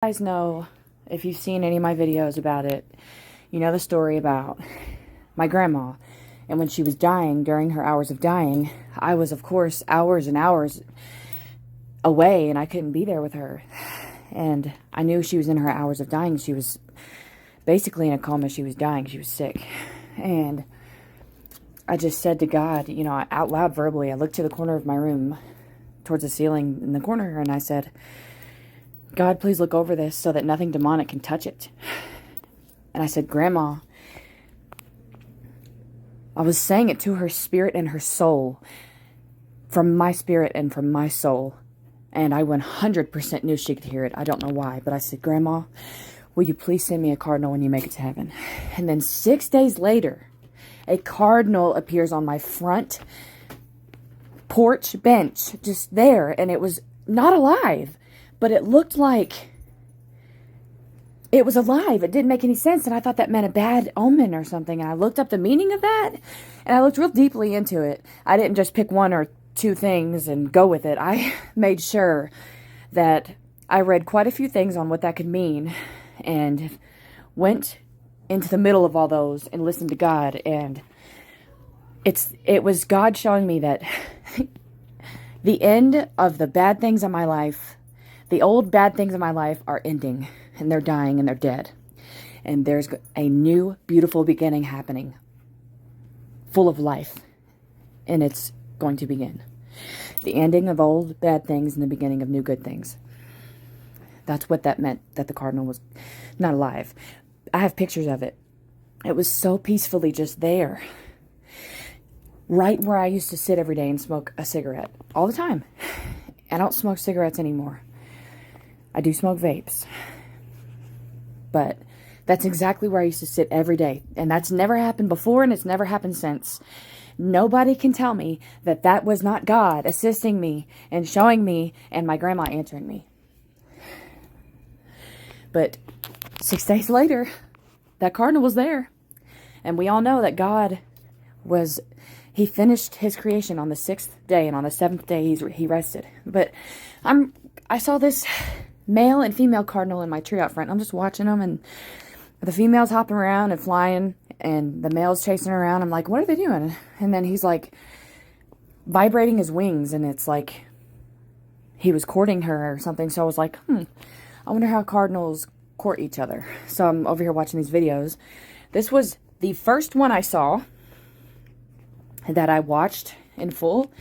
guys know, if you've seen any of my videos about it, you know the story about my grandma. And when she was dying, during her hours of dying, I was, of course, hours and hours away, and I couldn't be there with her. And I knew she was in her hours of dying. She was basically in a coma. She was dying. She was sick. And I just said to God, you know, out loud, verbally, I looked to the corner of my room, towards the ceiling in the corner, and I said, God, please look over this so that nothing demonic can touch it. And I said, Grandma, I was saying it to her spirit and her soul, from my spirit and from my soul. And I 100% knew she could hear it. I don't know why, but I said, Grandma, will you please send me a cardinal when you make it to heaven? And then 6 days later, a cardinal appears on my front porch bench, just there. And it was not alive, but it looked like it was alive. It didn't make any sense. And I thought that meant a bad omen or something. And I looked up the meaning of that, and I looked real deeply into it. I didn't just pick one or two things and go with it. I made sure that I read quite a few things on what that could mean, and went into the middle of all those and listened to God. And it was God showing me that the end of the bad things in my life, the old bad things in my life, are ending, and they're dying, and they're dead. And there's a new, beautiful beginning happening, full of life, and it's going to begin. The ending of old bad things and the beginning of new good things. That's what that meant, that the cardinal was not alive. I have pictures of it. It was so peacefully just there, right where I used to sit every day and smoke a cigarette all the time. I don't smoke cigarettes anymore. I do smoke vapes. But that's exactly where I used to sit every day. And that's never happened before, and it's never happened since. Nobody can tell me that that was not God assisting me and showing me, and my grandma answering me. But 6 days later, that cardinal was there. And we all know that God he finished his creation on the 6th day, and on the 7th day he rested. But I saw this male and female cardinal in my tree out front. I'm just watching them, and the female's hopping around and flying, and the male's chasing her around. I'm like, what are they doing? And then he's like vibrating his wings, and it's like he was courting her or something. So I was like, I wonder how cardinals court each other. So I'm over here watching these videos. This was the first one I saw that I watched in full.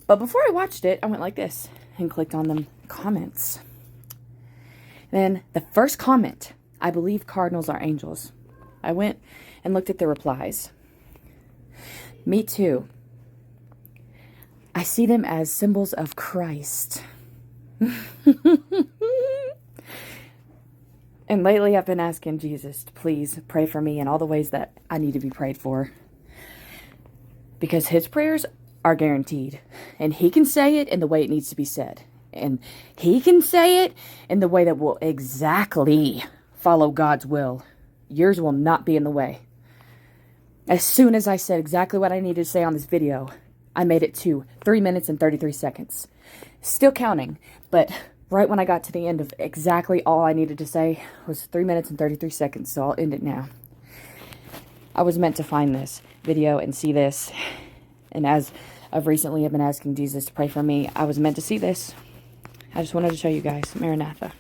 But before I watched it, I went like this and clicked on the comments. Then the first comment, I believe cardinals are angels. I went and looked at the replies. Me too. I see them as symbols of Christ. And lately I've been asking Jesus to please pray for me in all the ways that I need to be prayed for. Because his prayers are guaranteed. And he can say it in the way it needs to be said. And he can say it in the way that will exactly follow God's will. Yours will not be in the way. As soon as I said exactly what I needed to say on this video, I made it to 3 minutes and 33 seconds. Still counting, but right when I got to the end of exactly all I needed to say was 3 minutes and 33 seconds, so I'll end it now. I was meant to find this video and see this, and as of recently I've been asking Jesus to pray for me, I was meant to see this. I just wanted to show you guys. Maranatha.